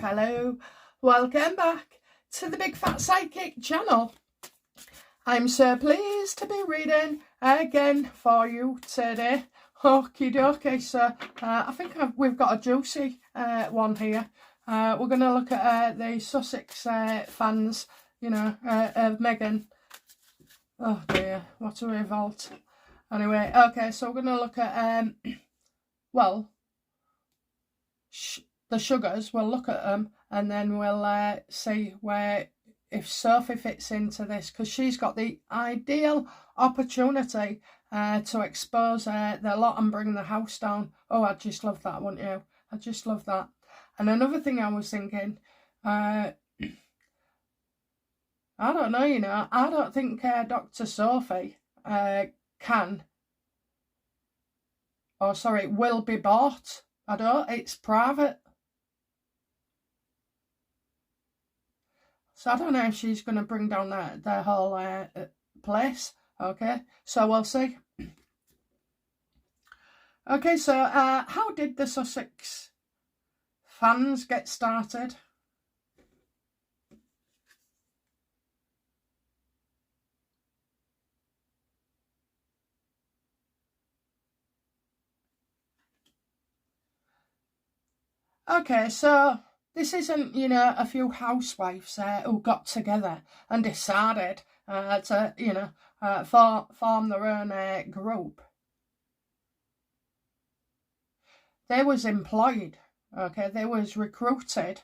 hello, welcome back to the Big Fat Psychic channel. I'm so pleased to be reading again for you today. Okie dokie, so I think we've got a juicy one here. We're going to look at the Sussex fans, you know, of Meghan. Oh dear, what a revolt. Anyway, okay, so we're going to look at, well, the sugars. We'll look at them and then we'll see where, if Sophie fits into this, because she's got the ideal opportunity to expose the lot and bring the house down. Oh, I'd just love that, wouldn't you? I'd just love that. And another thing I was thinking, I don't know, you know, I don't think Dr. Sophie can, or sorry, will be bought. I don't, it's private. So I don't know if she's going to bring down the whole place. Okay, so we'll see. Okay, so how did the Sussex fans get started? Okay, so this isn't, you know, a few housewives who got together and decided to, you know, form their own group. They was employed, okay, they was recruited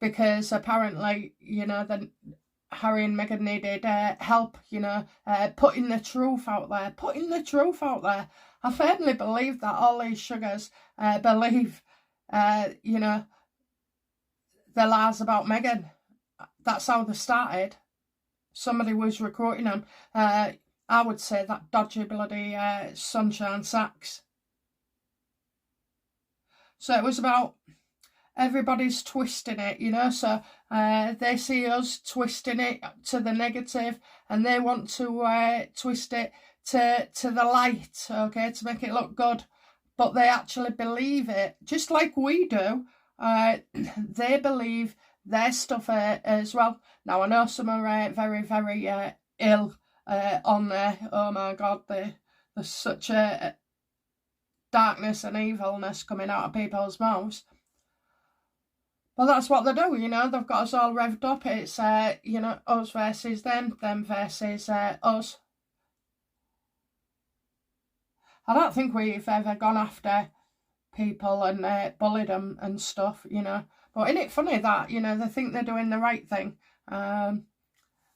because apparently, you know, Harry and Meghan needed help, you know, putting the truth out there, I firmly believe that all these sugars believe, you know, the lies about Meghan. That's how they started. Somebody was recruiting them. I would say that dodgy bloody Sunshine Sachs. So it was about everybody's twisting it, you know, so they see us twisting it to the negative and they want to twist it to the light, okay, to make it look good, but they actually believe it, just like we do. They believe their stuff as well. Now, I know some are very, very ill on there. Oh my God, there's such a darkness and evilness coming out of people's mouths. Well, that's what they do, you know. They've got us all revved up. It's, you know, us versus them versus us. I don't think we've ever gone after people and bullied them and stuff, you know. But isn't it funny that, you know, they think they're doing the right thing?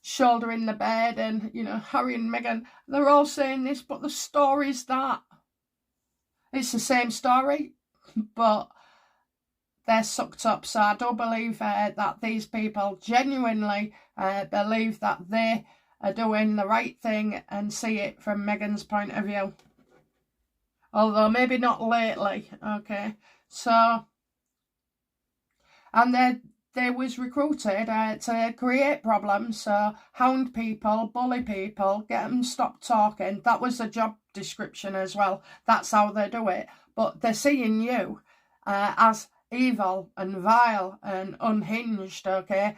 Shouldering the bed and, you know, Harry and Meghan, they're all saying this, but the story's that. It's the same story, but they're sucked up. So I do believe that these people genuinely believe that they are doing the right thing and see it from Meghan's point of view. Although maybe not lately, okay. So, and they was recruited to create problems, so hound people, bully people, get them stopped talking. That was the job description as well. That's how they do it. But they're seeing you as evil and vile and unhinged, okay,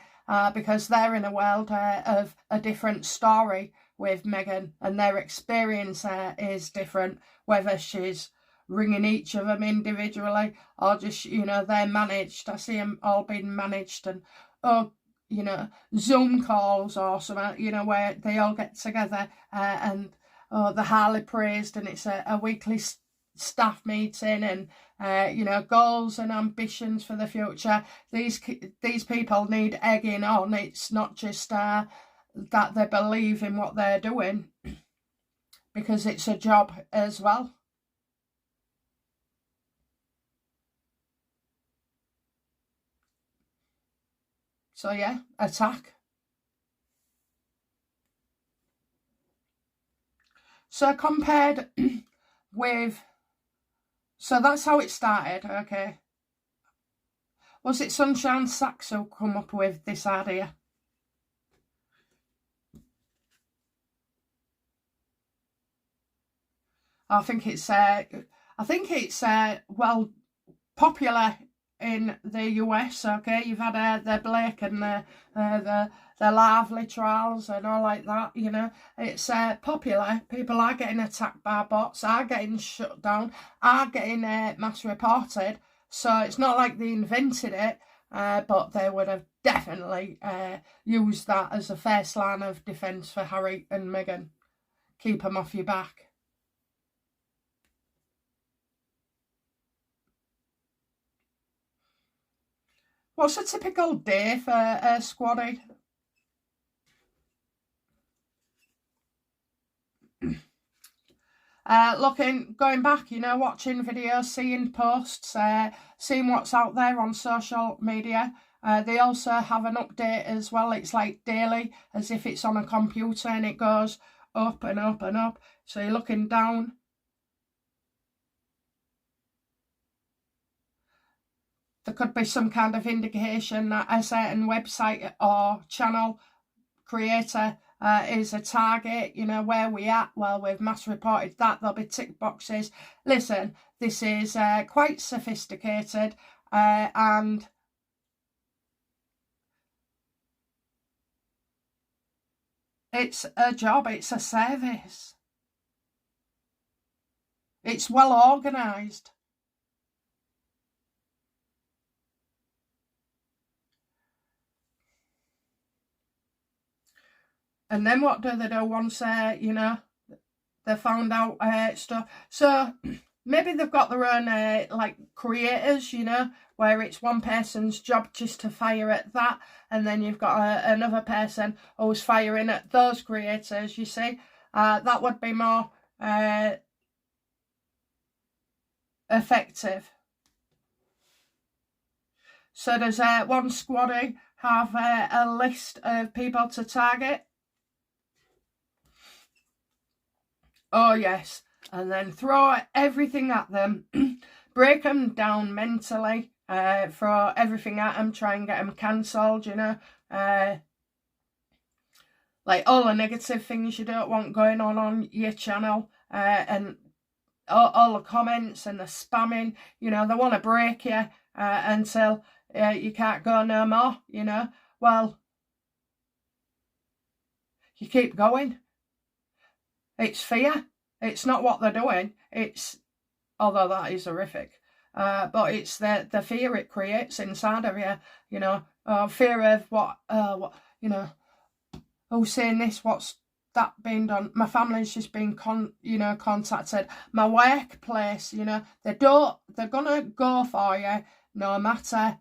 because they're in a world of a different story with Meghan, and their experience is different, whether she's ringing each of them individually or just, you know, they're managed. I see them all being managed, and, oh, you know, Zoom calls or something, you know, where they all get together and, oh, they're highly praised, and it's a weekly staff meeting and, you know, goals and ambitions for the future. These people need egging on. It's not just that they believe in what they're doing, because it's a job as well. So yeah, attack. So compared with, so that's how it started, okay. Was it Sunshine Sachs who come up with this idea? I think it's well, popular in the US, okay? You've had the Blake and the Lively trials and all like that, you know. It's popular. People are getting attacked by bots, are getting shut down, are getting mass reported. So it's not like they invented it, but they would have definitely used that as a first line of defence for Harry and Meghan. Keep them off your back. What's a typical day for a squaddy? Going back, you know, watching videos, seeing posts, seeing what's out there on social media. They also have an update as well. It's like daily, as if it's on a computer, and it goes up and up and up. So you're looking down. There could be some kind of indication that a certain website or channel creator is a target, you know, where we at. Well, we've mass reported that. There'll be tick boxes. Listen, this is quite sophisticated and it's a job, it's a service. It's well organised. And then what do they do once, you know, they found out stuff? So maybe they've got their own, like, creators, you know, where it's one person's job just to fire at that. And then you've got another person who's firing at those creators, you see. That would be more effective. So does one squaddy have a list of people to target? Oh yes, and then throw everything at them, break them down mentally, throw everything at them, try and get them cancelled, you know, like all the negative things you don't want going on your channel, and all the comments and the spamming, you know, they want to break you until you can't go no more, you know. Well, you keep going. It's fear. It's not what they're doing. It's, although that is horrific, but it's the fear it creates inside of you. You know, fear of what you know. Who's saying this? What's that being done? My family's just been contacted. My workplace. You know, they're gonna go for you no matter.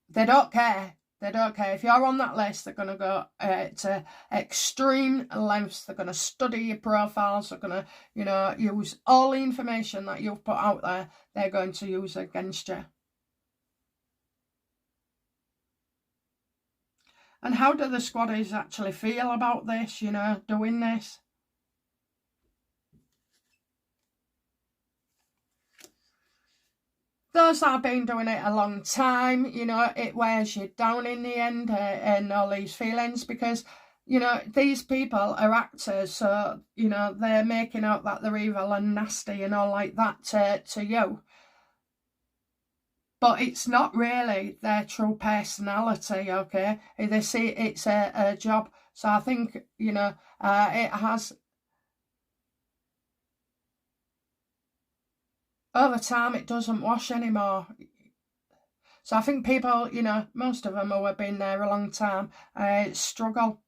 They don't care. They don't care. If you're on that list, they're going to go to extreme lengths. They're going to study your profiles. They're going to, you know, use all the information that you've put out there. They're going to use against you. And how do the squaddies actually feel about this, you know, doing this? Those that have been doing it a long time, you know, it wears you down in the end, and all these feelings, because, you know, these people are actors, so, you know, they're making out that they're evil and nasty and all like that to you. But it's not really their true personality, okay? They see it's a job. So I think, you know, it has... over time, it doesn't wash anymore. So I think people, you know, most of them who have been there a long time, struggle.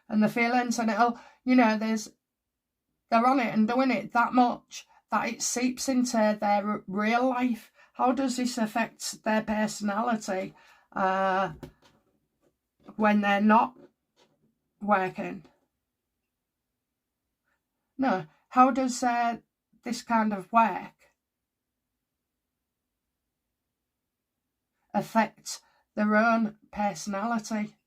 And the feelings, and it'll, you know, they're on it and doing it that much that it seeps into their real life. How does this affect their personality when they're not working? No. How does this kind of work affect their own personality?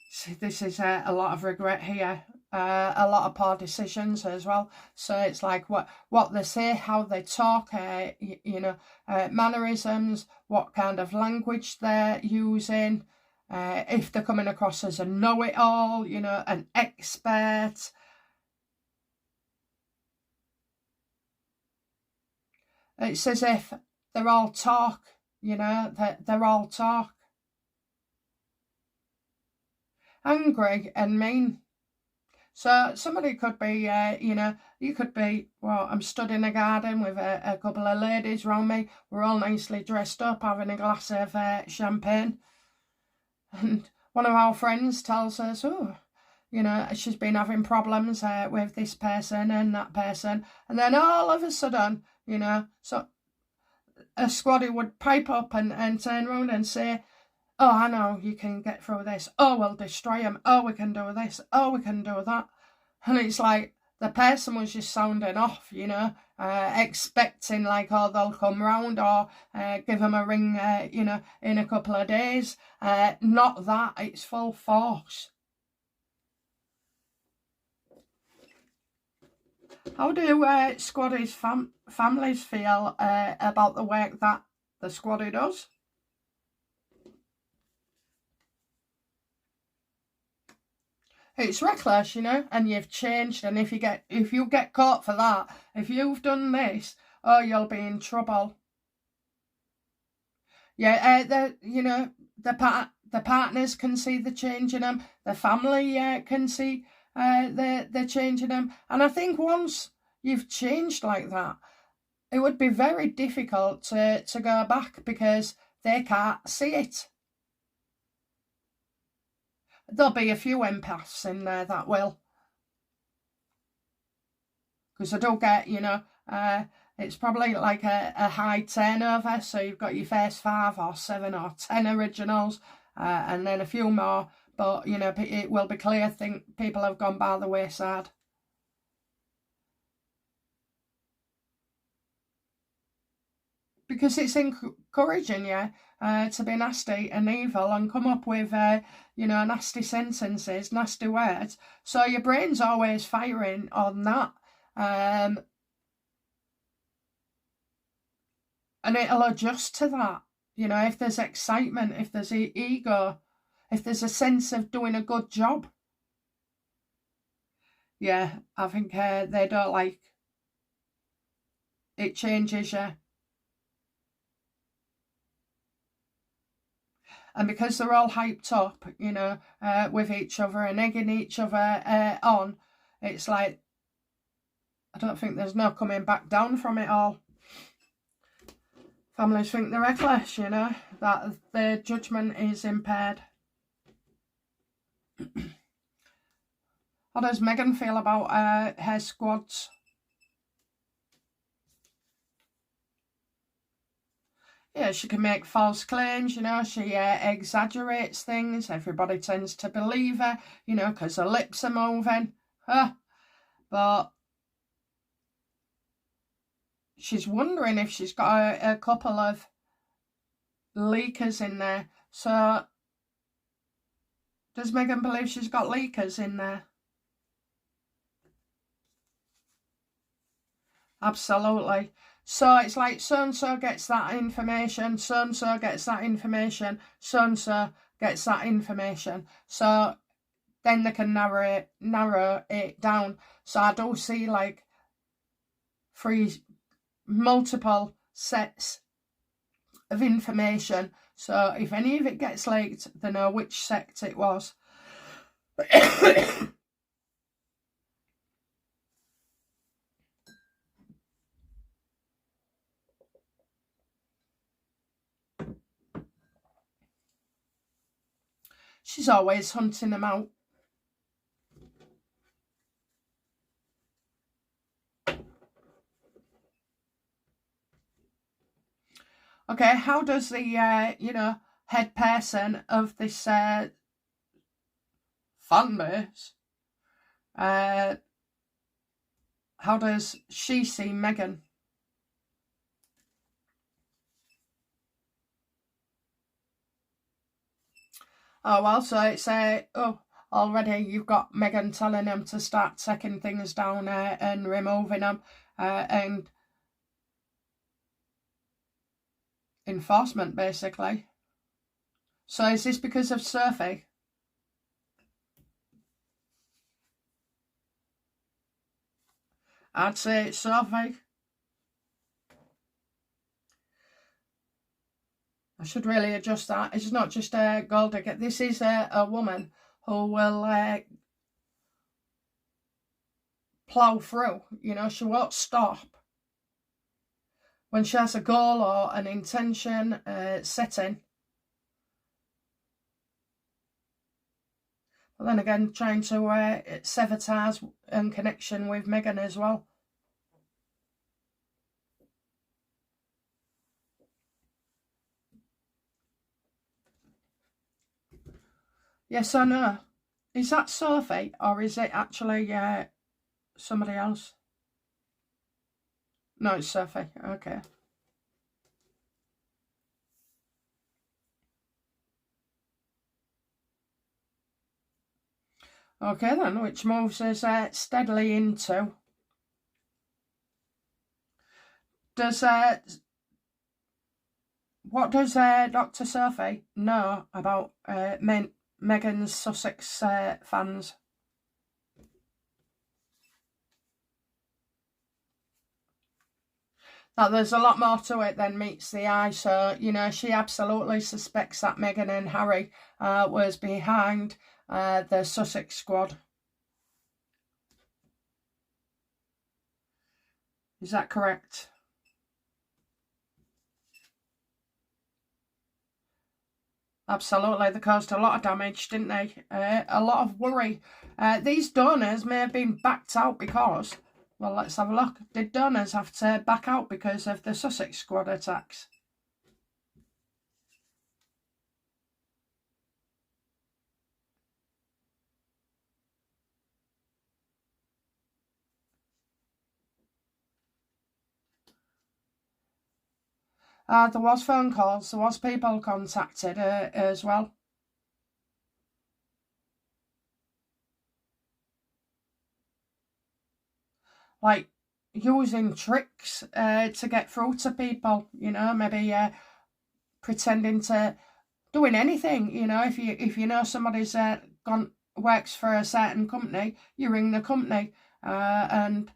See, this is a lot of regret here. a lot of poor decisions as well. So it's like what they say, how they talk, you know, mannerisms, what kind of language they're using, if they're coming across as a know-it-all, you know, an expert. It's as if they're all talk, you know, they're all talk. Angry and mean. So somebody could be, you know, you could be, well, I'm stood in a garden with a couple of ladies around me. We're all nicely dressed up, having a glass of champagne. And one of our friends tells us, oh, you know, she's been having problems with this person and that person. And then all of a sudden, you know, so a squaddy would pipe up and turn around and say, oh, I know you can get through this. Oh, we'll destroy him. Oh, we can do this. Oh, we can do that. And it's like the person was just sounding off, you know, expecting like, oh, they'll come round or give them a ring, you know, in a couple of days. Not that. It's full force. How do squaddies' families feel about the work that the squaddy does? It's reckless, you know, and you've changed, and if you get caught for that, if you've done this, oh, you'll be in trouble. Yeah, you know, the partners can see the change in them, the family can see the change in them, and I think once you've changed like that, it would be very difficult to go back because they can't see it. There'll be a few empaths in there that will. Because I don't get, you know, it's probably like a high turnover. So you've got your first 5 or 7 or 10 originals and then a few more. But, you know, it will be clear, I think people have gone by the wayside. Because it's encouraging you to be nasty and evil and come up with, you know, nasty sentences, nasty words. So your brain's always firing on that. And it'll adjust to that. You know, if there's excitement, if there's ego, if there's a sense of doing a good job. Yeah, I think they don't like it. Changes you. And because they're all hyped up, you know, with each other and egging each other on, it's like, I don't think there's no coming back down from it all. Families think they're reckless, you know, that their judgment is impaired. How does Meghan feel about her squads? Yeah, she can make false claims, you know, she exaggerates things. Everybody tends to believe her, you know, because her lips are moving. But she's wondering if she's got a couple of leakers in there. So, does Meghan believe she's got leakers in there? Absolutely. So it's like so-and-so gets that information, so-and-so gets that information, so-and-so gets that information. So then they can narrow it down. So I do see like multiple sets of information. So if any of it gets leaked, they know which sect it was. She's always hunting them out. Okay, how does the, you know, head person of this fan base, how does she see Meghan? Oh, well, so it's, oh, already you've got Meghan telling them to start taking things down and removing them, and enforcement, basically. So is this because of Sophie? I'd say it's Sophie. I should really adjust that. It's not just a gold digger. This is a woman who will plough through. You know, she won't stop. When she has a goal or an intention setting. But then again, trying to sever ties and connection with Meghan as well. Yes or no? Is that Sophie or is it actually somebody else? No, it's Sophie. Okay. Okay then, which moves us steadily into... what does Dr. Sophie know about Meghan's Sussex fans? Now, there's a lot more to it than meets the eye. So, you know, she absolutely suspects that Meghan and Harry was behind the Sussex squad. Is that correct? Absolutely, they caused a lot of damage, didn't they? A lot of worry. These donors may have been backed out because, well, let's have a look. Did donors have to back out because of the Sussex squad attacks? There was phone calls, there was people contacted as well. Like, using tricks to get through to people, you know, maybe pretending to... doing anything, you know, if you know somebody's works for a certain company, you ring the company and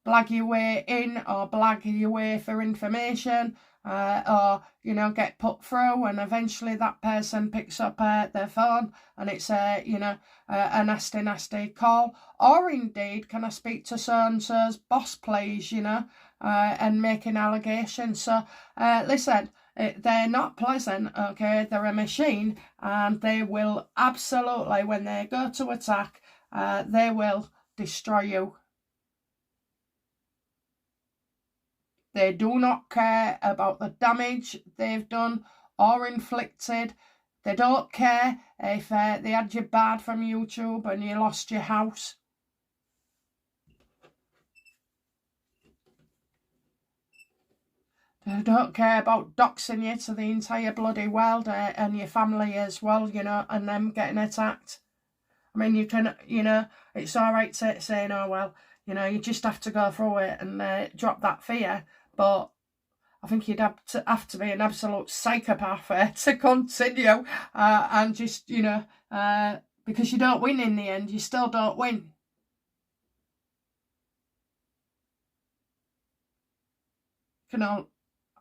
blag your way in or blag your way for information, or, you know, get put through, and eventually that person picks up their phone and it's you know, a nasty call. Or indeed, can I speak to so-and-so's boss please, you know, and making allegations. So listen, they're not pleasant, okay? They're a machine, and they will absolutely, when they go to attack, they will destroy you. They do not care about the damage they've done or inflicted. They don't care if they had you barred from YouTube and you lost your house. They don't care about doxing you to the entire bloody world and your family as well, you know, and them getting attacked. I mean, you can, you know, it's all right saying, oh, well, you know, you just have to go through it and drop that fear. But I think you'd have to be an absolute psychopath to continue and just, you know, because you don't win in the end, you still don't win. You know,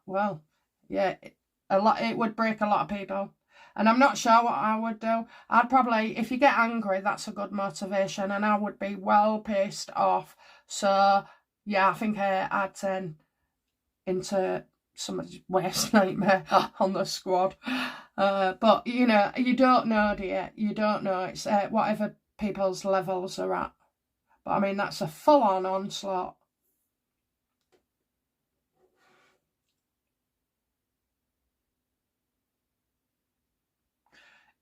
well, yeah, it would break a lot of people. And I'm not sure what I would do. I'd probably, if you get angry, that's a good motivation, and I would be well pissed off. So, yeah, I think I'd turn into somebody's worst nightmare on the squad. But, you know, you don't know, dear. You don't know. It's whatever people's levels are at. But, I mean, that's a full-on onslaught.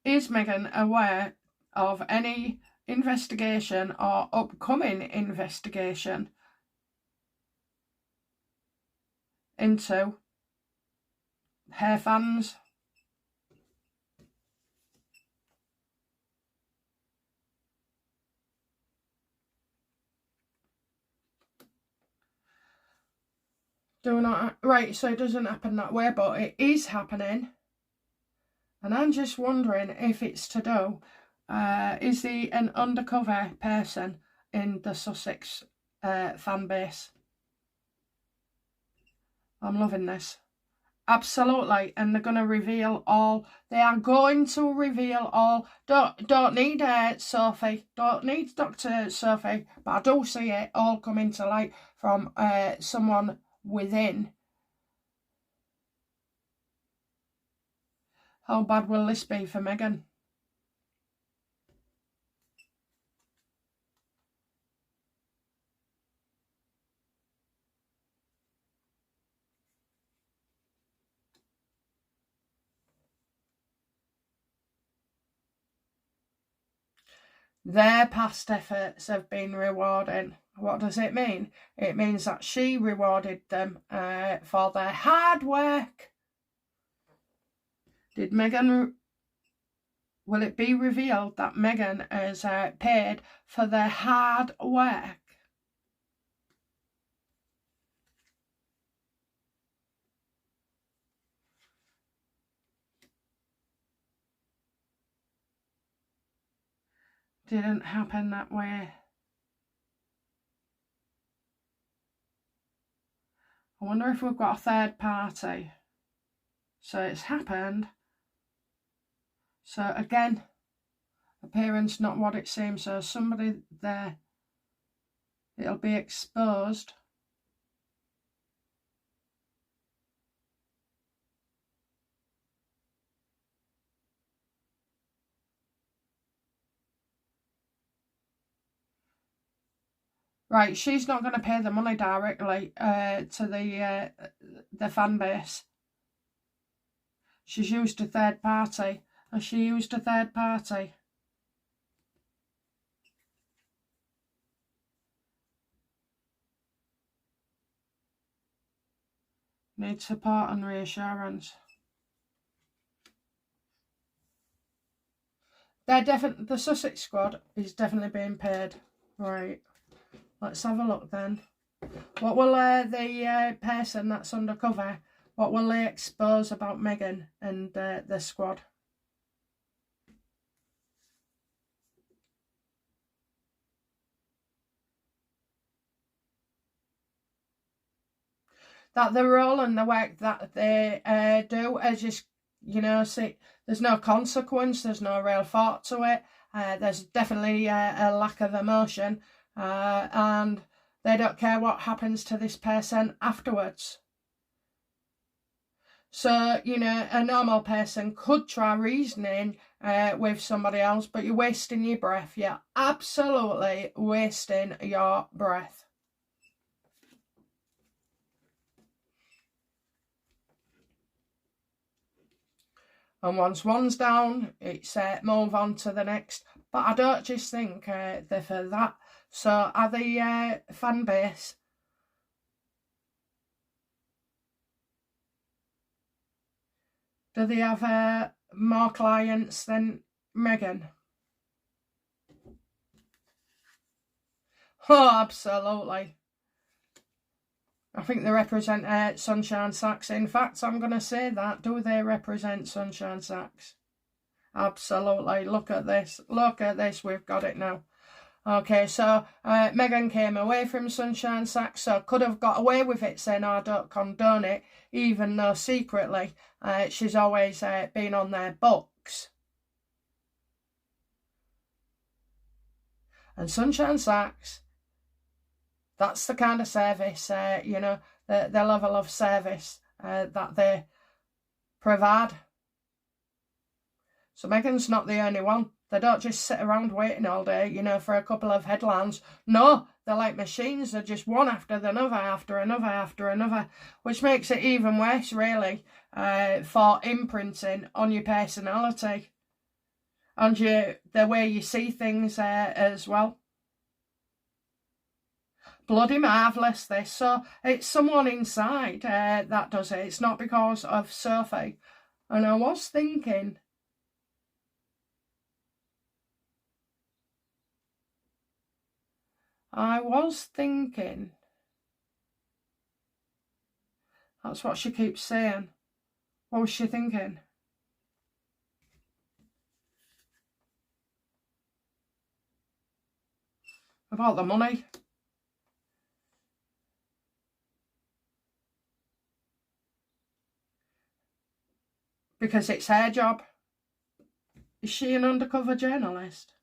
Is Meghan aware of any investigation or upcoming investigation into her fans? Do not, right, so it doesn't happen that way, but it is happening. And I'm just wondering if it's to do, is he an undercover person in the Sussex fan base? I'm loving this. Absolutely, and they're going to reveal all. They are going to reveal all. Don't need Sophie. Don't need Dr. Sophie, but I do see it all coming to light from someone within. How bad will this be for Meghan? Their past efforts have been rewarded. What does it mean? It means that she rewarded them for their hard work. Did Meghan... Will it be revealed that Meghan has paid for their hard work? Didn't happen that way. I wonder if we've got a third party. So it's happened. So again, appearance not what it seems. So somebody there, it'll be exposed. Right, she's not going to pay the money directly to the fan base. She's used a third party. Has she used a third party? Need support and reassurance. The Sussex squad is definitely being paid. Right. Let's have a look then. What will the person that's undercover, what will they expose about Meghan and the squad? That the role and the work that they do is just, you know, see, there's no consequence, there's no real thought to it. There's definitely a lack of emotion. And they don't care what happens to this person afterwards. So, you know, a normal person could try reasoning with somebody else, but you're wasting your breath. You're absolutely wasting your breath. And once one's down, it's move on to the next. But I don't just think they're for that. So are the fan base... Do they have more clients than Meghan? Oh, absolutely. I think they represent Sunshine Sachs. In fact, I'm going to say that. Do they represent Sunshine Sachs? Absolutely. Look at this. Look at this. We've got it now. Okay, so Meghan came away from Sunshine Sachs, so could have got away with it saying, I don't condone it, even though secretly she's always been on their books. And Sunshine Sachs, that's the kind of service, you know, the level of service that they provide. So Meghan's not the only one. They don't just sit around waiting all day, you know, for a couple of headlines. No, they're like machines. They're just one after another, after another, after another, which makes it even worse, really, for imprinting on your personality and the way you see things as well. Bloody marvellous, this. So it's someone inside that does it. It's not because of Sophie. And I was thinking... That's what she keeps saying. What was she thinking? About the money. Because it's her job. Is she an undercover journalist?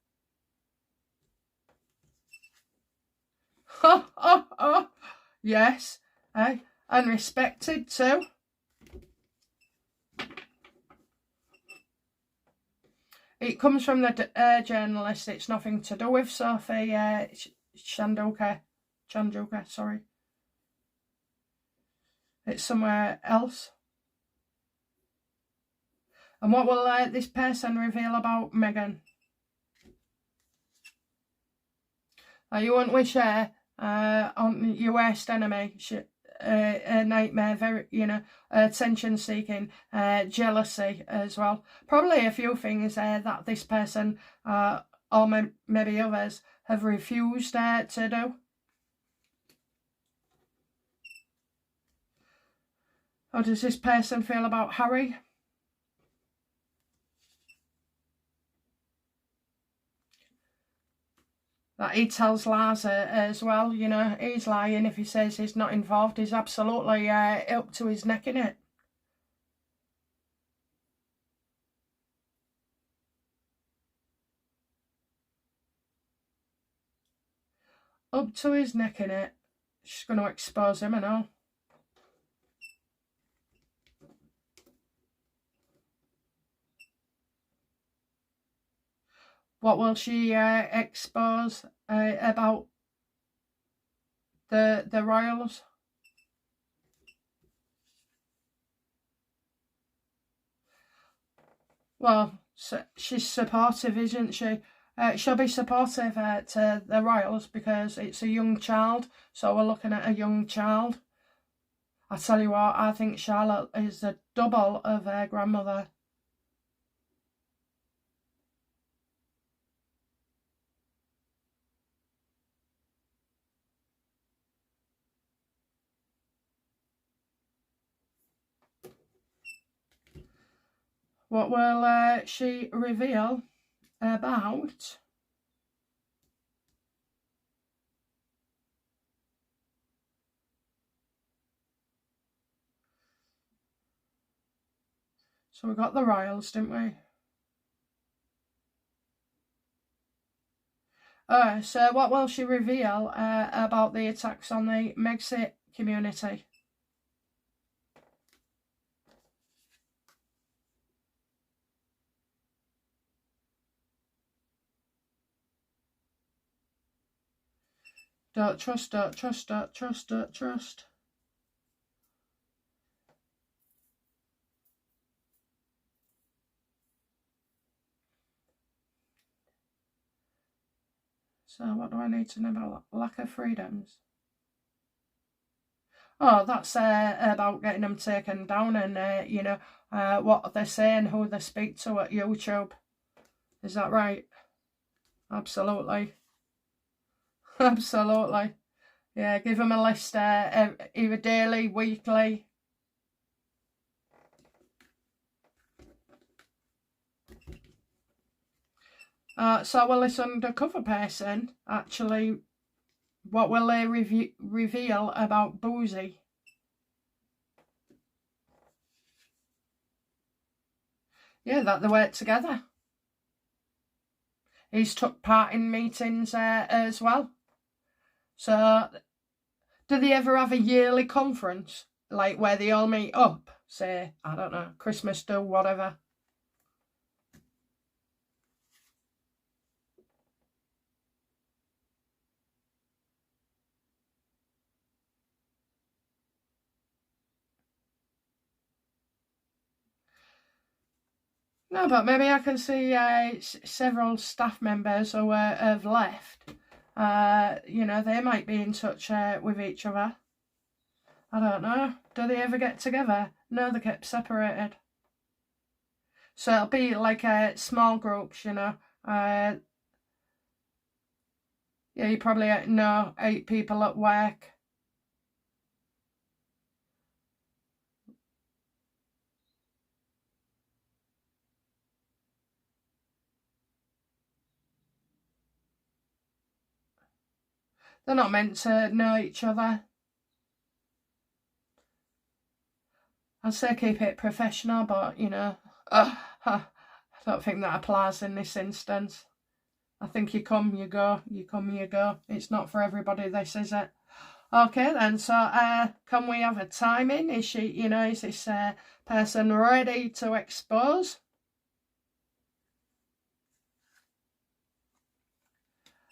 Yes, and respected too. It comes from the journalist. It's nothing to do with Sophie Chanduka, sorry. It's somewhere else. And what will this person reveal about Meghan? You won't wish her on your worst enemy. A nightmare, very, attention seeking, jealousy as well. Probably a few things that this person or maybe others have refused to do. How does this person feel about Harry? That he tells lies as well, he's lying if he says he's not involved. He's absolutely up to his neck in it. Up to his neck in it. She's going to expose him, I know. What will she expose about the royals? Well, so she's supportive, isn't she? She'll be supportive to the royals because it's a young child. So we're looking at a young child. I tell you what, I think Charlotte is the double of her grandmother. What will she reveal about so we got the royals, didn't we? So what will she reveal about the attacks on the Megxit community? Don't trust, don't trust, don't trust, don't trust. So what do I need to know about lack of freedoms? Oh, that's about getting them taken down and, what they're saying, who they speak to at YouTube. Is that right? Absolutely. Absolutely. Yeah, give them a list either daily, weekly. So will this undercover person actually, what will they reveal about Boozy? Yeah, that they work together. He's took part in meetings as well. So, do they ever have a yearly conference? Like where they all meet up? Say, I don't know, Christmas do, whatever. No, but maybe I can see several staff members who have left. They might be in touch with each other. I don't know. Do they ever get together? No, they kept separated. So it'll be like small groups, Yeah, you probably know 8 people at work. They're not meant to know each other. I'd say keep it professional, but, you know, I don't think that applies in this instance. I think you come, you go, you come, you go. It's not for everybody, this, is it? Okay then, so can we have a timing? Is she, you know, is this person ready to expose?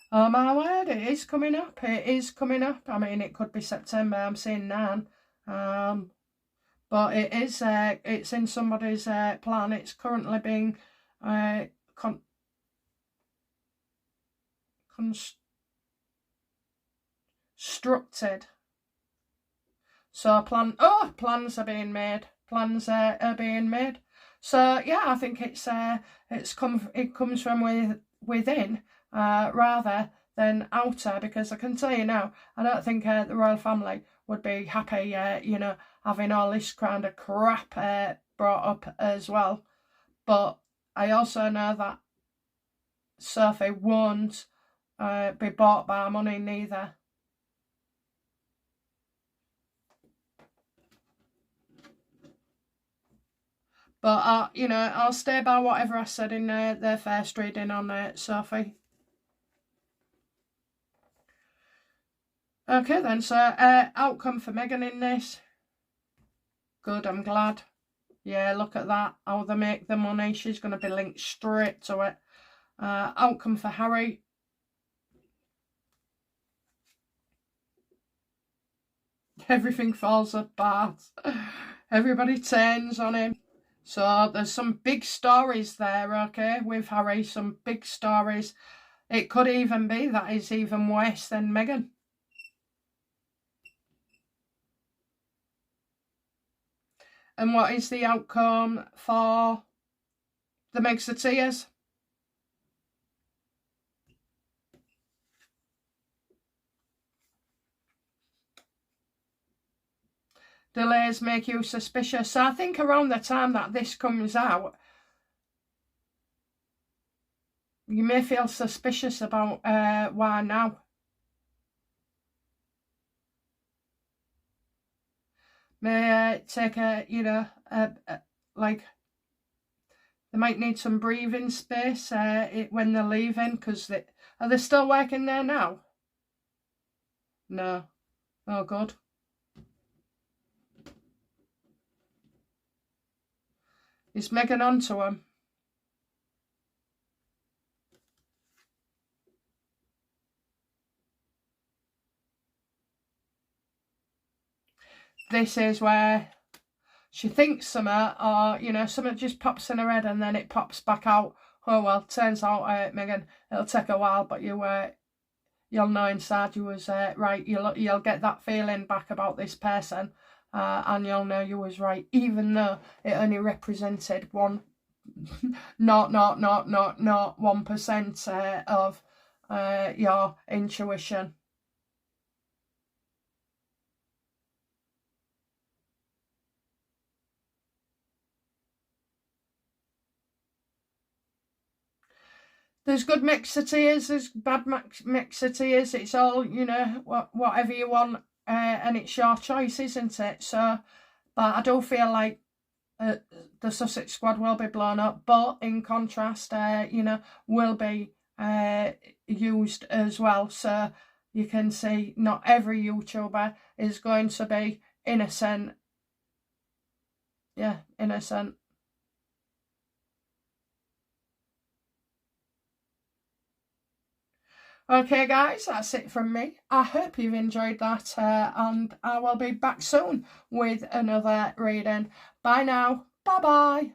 Oh my word, it is coming up. It is coming up. I mean, it could be September. I'm seeing 9. But it is. It's in somebody's plan. It's currently being constructed. So plans are being made. Plans are being made. So yeah, I think it comes from within. Rather than outer, because I can tell you now, I don't think the royal family would be happy, you know, having all this kind of crap brought up as well. But I also know that Sophie won't be bought by money neither. But, you know, I'll stay by whatever I said in their first reading on Sophie. Okay then, so outcome for Meghan in this. Good, I'm glad. Yeah, look at that. How they make the money. She's going to be linked straight to it. Outcome for Harry. Everything falls apart. Everybody turns on him. So there's some big stories there, okay, with Harry. Some big stories. It could even be that it's even worse than Meghan. And what is the outcome for the Megxiteers? Delays make you suspicious. So I think around the time that this comes out, you may feel suspicious about why now. May take you know, like they might need some breathing space when they're leaving, because are they still working there now? No. Oh, good. Is Meghan onto him? This is where she thinks something, or, you know, something just pops in her head and then it pops back out. Oh, well, turns out, Meghan, it'll take a while, but you'll know inside you was right. You'll get that feeling back about this person, and you'll know you was right, even though it only represented 1% of your intuition. There's good Megxiteers, there's bad Megxiteers. It's all, you know, whatever you want, and it's your choice, isn't it? So, but I do feel like the Sussex squad will be blown up, but in contrast, you know, will be used as well. So you can see not every YouTuber is going to be innocent. Yeah, innocent. Okay guys, that's it from me. I hope you've enjoyed that, and I will be back soon with another reading. Bye now. Bye bye.